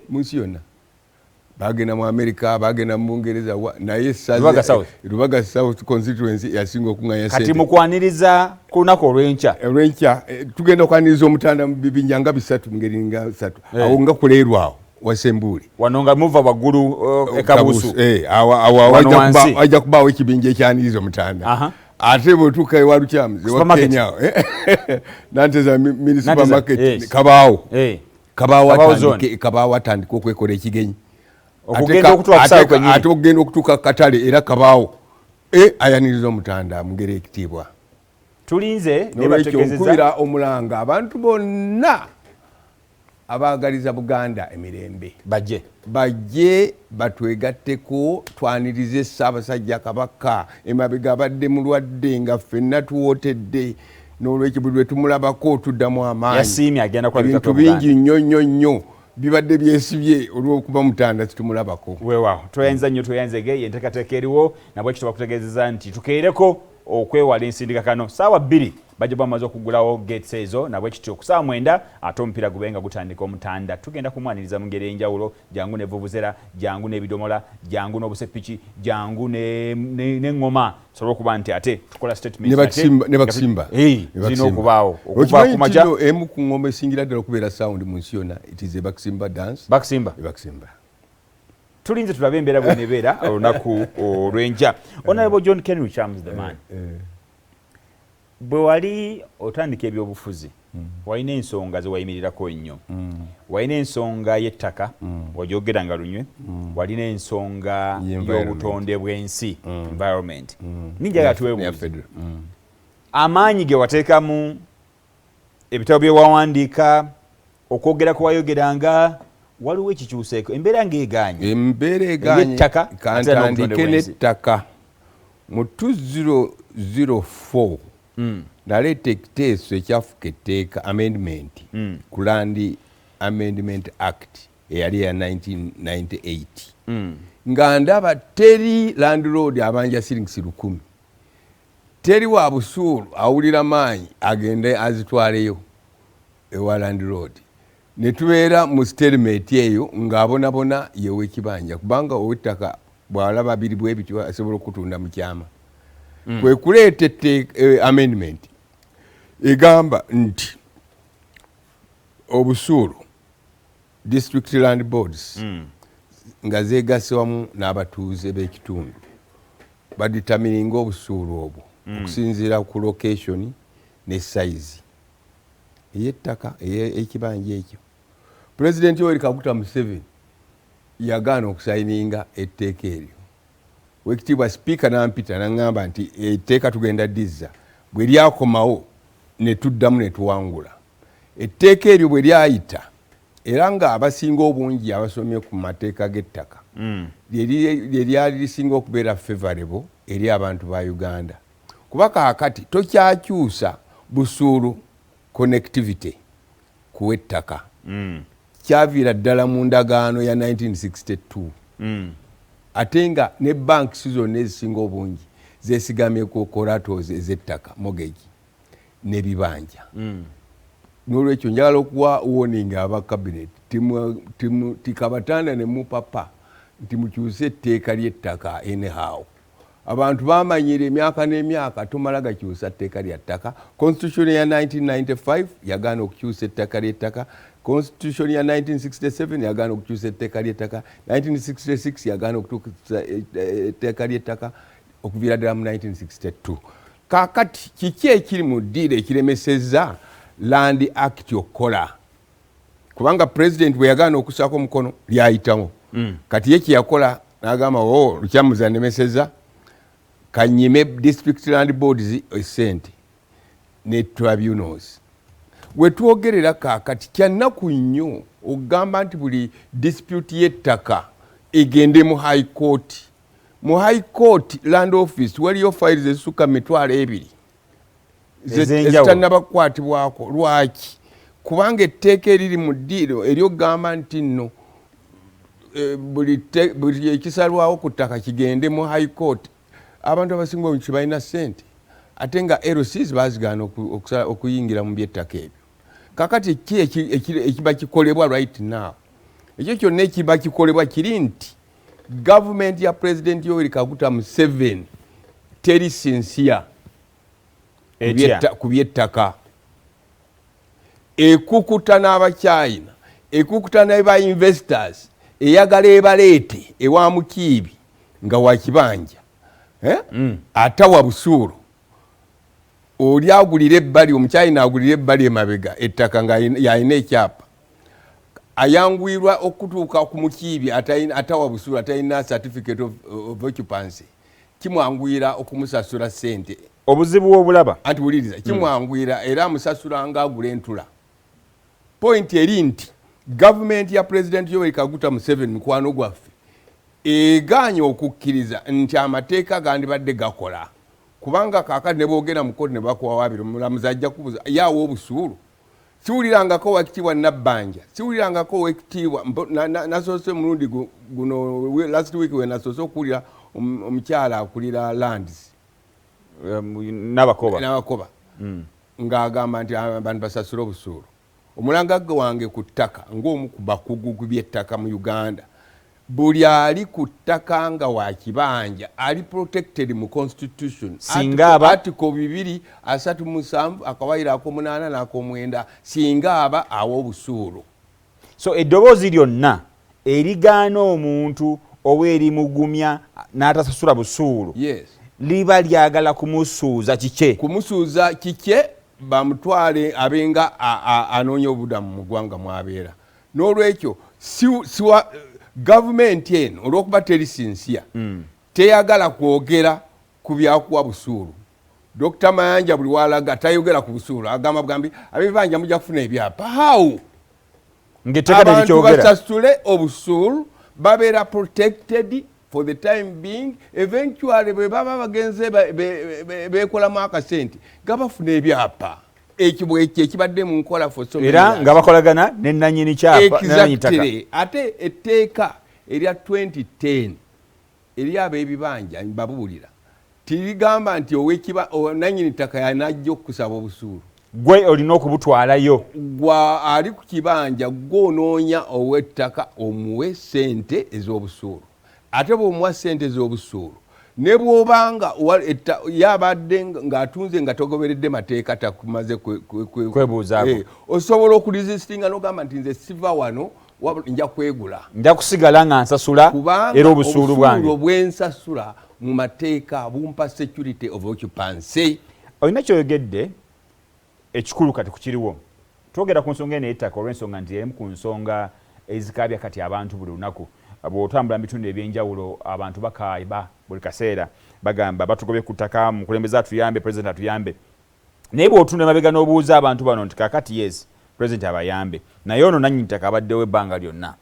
munsi yonna bagenda mu America bagenda mu Bungereza naye Rubaga South constituency yasinga okunganya sente kati mukwaniriza ku lunaku olw'enkya tugenda okwaniriza omutanda mu bibinja nga 3 mu ngeri nga 3 awo nga kuleerwawo wasembuli wano nga muva waggulu ekabusu wajja kubaawo ekibinja ekyaniriza omutanda ate bwetuuka ewa Lukyamuzi ewa Kenya nanteza mini supermarket kabaawo atandika okwekola ekigenyi ate okugenda okutuuka katale era kabaawo ayaniriza omutanda mugere ekitiibwa tulinze nkubira omulanga abantu bonna abaagaliza Buganda emirembe bajje batwegatteko twanirize Ssaabasajja Kabaka emabega abadde mulwadde nga ffenna tuwootedde n'olwekyo buli lwe tumulabako tuddamu amaanyi ebintu bingi nnyo bibadde byesibye olw'okuba mutanda situmulabako weewaawo tweyanza nnyo tweyanzege yenteekateeka eriwo nabwe ekyo tubakutegeezeza nti tukeereko okwewala ensindikakano saawa 2 bajja bamaze okugulawo gates ezo nabwe kityo ku saawa 9 ate omupiira gubenga gutandika omutanda tugenda kumwaniriza mu ngeri enjawulo jangu ne vuvuzera jangu n'ebidomola jangu n'obusepiki jangu n'eŋŋoma sobola okuba nti ate tukola statement ne bakusimba zirina okubaawo okuva ku maja emu ku ŋŋoma esingira ddala okubeera sound mu nsi yonna it is a bakusimba dance bakusimba tulinze tulabe embeera bwenebeera olunaku olw'enkya Honorable John Henry Chams the man bwe wali otandika ebyobufuzi walina ensonga ze wayimirirako nnyo walina ensonga y'ettaka wagyogeranga lunywe walina ensonga y'obutonde bw'ensi environment ninjaga tuwebuuze amaanyi ge wateekamu ebitabo bye wawandiika okwogera kwe wayogeranga waliwo ekikyuseeko embeera ng'eganye kantandike n'ettaka mu 2004 naleeta ekiteeso ekyafuka etteeka amendment ku Land Amendment Act eyali ya 1998 nga ndaba teri landlord abanja shillings 10,000 teri wa busuulu awulira maanyi agende azitwaleyo ewa landlord ne tubeera mu stalemate eyo ng'abonabona yewe ekibanja kubanga ow'ettaka bw'alaba biri bwe bityo asobola okutunda mu kyama kwe kuleeta amendment egamba nti obusuulu district land boards nga zeegase wamu n'abatuuze b'ekitundu baditamininga obusuulu obwo okusinziira ku location ne size ey'ettaka ekibanja ekyo President Yoweri Kaguta Museveni yagaana okusayininga etteeka eryo wekitiibwa sipiika nampita naŋŋamba nti etteeka tugenda dizza bwe lyakomawo ne tuddamu ne tuwangula etteeka eryo bwe lyayita era nga abasinga obungi abasomye ku mateeka g'ettaka lye lyali lisinga okubeera favorable eri abantu ba Uganda kuba kaakati tokyakyusa busuulu connectivity ku ettaka kyaviira ddala mu ndagaano ya 1962 ate nga ne banks zonna ezisinga obungi zesigamye ku collaterals ez'ettaka mortgage n'ebibanja n'olwekyo njagala okuwa warning aba cabinet tikabatanda ne mupapa nti mukyuse etteeka ly'ettaka anyhow abantu bamanyira emyaka n'emyaka tomala gakyusa etteeka lya ttaka constitution ya 1995 yagaana okukyusa ettaka ly'ettaka constitution ya 1967 yagaana okukyusa etteeka ly'ettaka 1966 yagaana okukyusa etteeka ly'ettaka okuviira ddala mu 1962 kaakati kiki ekiri mu ddiiro ekiremesezza Land Act okukola kubanga president bwe yagaana okussaako omukono lyayitawo kati ye kyeyakola n'agamba Lukyamuzi anemesezza kanyime district land boards esente ne tribunals wetwogerera kaakati kyannaku nnyo okugamba nti buli dispute y'ettaka egende mu high court mu high court land office waliyo files ezisukka 2,000 ezitannabakkwatibwako lwaki kubanga etteeka eriri mu ddiiro eryokugamba nti nno buli ekisalwawo ku ttaka kigende mu high court abantu abasinga obungi balina ssente ate nga LCs bazigaana okuyingira mu byettaka ebyo kakati ekiba kikolebwa right now ekyo kyonna ekiba kikolebwa kiri nti gavumenti ya President Yoweri Kaguta Museveni teri sincere ku by'ettaka. Ekukuta n'Abachina, ekukuta n'aba investors, eyagala ebaleete ewa Mukiibi nga wa kibanja, atawa busuulu. Oli agulira ebbali, Omuchina agulira ebbali emabega ettaka nga yalina ekyapa, ayanguyirwa okutuuka ku Mukiibi atawa busuulu, atalina certificate of occupancy, kimwanguyira okumusasula ssente. Obuzibu obulaba anti wuliriza kimwanguyira era amusasula nga agula entula. Point eri nti gavumenti ya President Yoweri Kaguta Museveni mukwano gwaffe eganye okukkiriza nti amateeka gandibadde gakola, kubanga kaakati ne boogera mu kkooti ne bakuwawaabira omulamuzi ajja kubuuza yaawo obusuulu. Siwulirangako Oweekitiibwa Nabbanja, siwulirangako Oweekitiibwa nasoose mulundi guno last week we nasoose okuwulira omukyala akulira lands n'abakoba ng'agamba nti abantu basasula obusuulu. Omulangagga wange ku ttaka ng'omu ku bakugu by'ettaka mu Uganda, buli ali ku ttaka nga wa kibanja ali protected mu constitution. Singa article 237 akawaayiro ak'omunaana n'ak'omwenda singa aba awa obusuulu. So eddoboozi lyonna erigaana omuntu oba erimugumya n'atasasula busuulu, yes, liba lyagala kumusuuza kike. Kumusuuza kike bamutwale abenga anoonya obudamu mu ggwanga mwabeera. N'olwekyo gavumenti eno olw'okuba teri sincere teyagala kwogera ku byakuwa busuulu. Dr. Mayanja buli walaga tayogera ku busuulu, agamba bugambi ab'ebibanja mujja kufuna ebyapa. How? Abantu basasule obusuulu babeera protected for the time being, eventually bwe baba bagenze beekolamu akasente gabafuna ebyapa. Ekyo ekibadde mu nkola for so many years. Era nga bakolagana ne nannyini kyapa nannyini ttaka. Ate etteeka erya 2010 eri ab'ebibanja mbabuulira tirigamba nti nannyini ttaka yanajja okusaba obusuulu. Gwe olina okubutwalayo. Gwa ali ku kibanja gw'onoonya ow'ettaka omuwe ssente ez'obusuulu. Ate bw'omuwa ssente ez'obusuulu ne bw'obanga yabadde ng'atunze nga togoberedde mateeka takumaze kwebuuzaako, osobola okuresistinga n'ogamba nti nze siva wano nja kwegula, nja kusigala nga nsasula era obusuulu bwange obwensasula mu mateeka bumpa security of occupancy. Olina kyoyogedde ekikulu kati kukiriwo. Twogera ku nsonga eno y'ettaka olw'ensonga nti emu ku nsonga ezikaabya kati abantu buli lunaku. Bw'otambula mu bitundu ebyenjawulo abantu bakaayiba buli kaseera bagamba batugobye ku ttaka, mukulembeze atuyambe, President atuyambe. Naye bw'otunda emabega n'obuuza abantu bano nti kaakati yes President abayambe, naye ono nannyini ttaka abaddewo ebbanga lyonna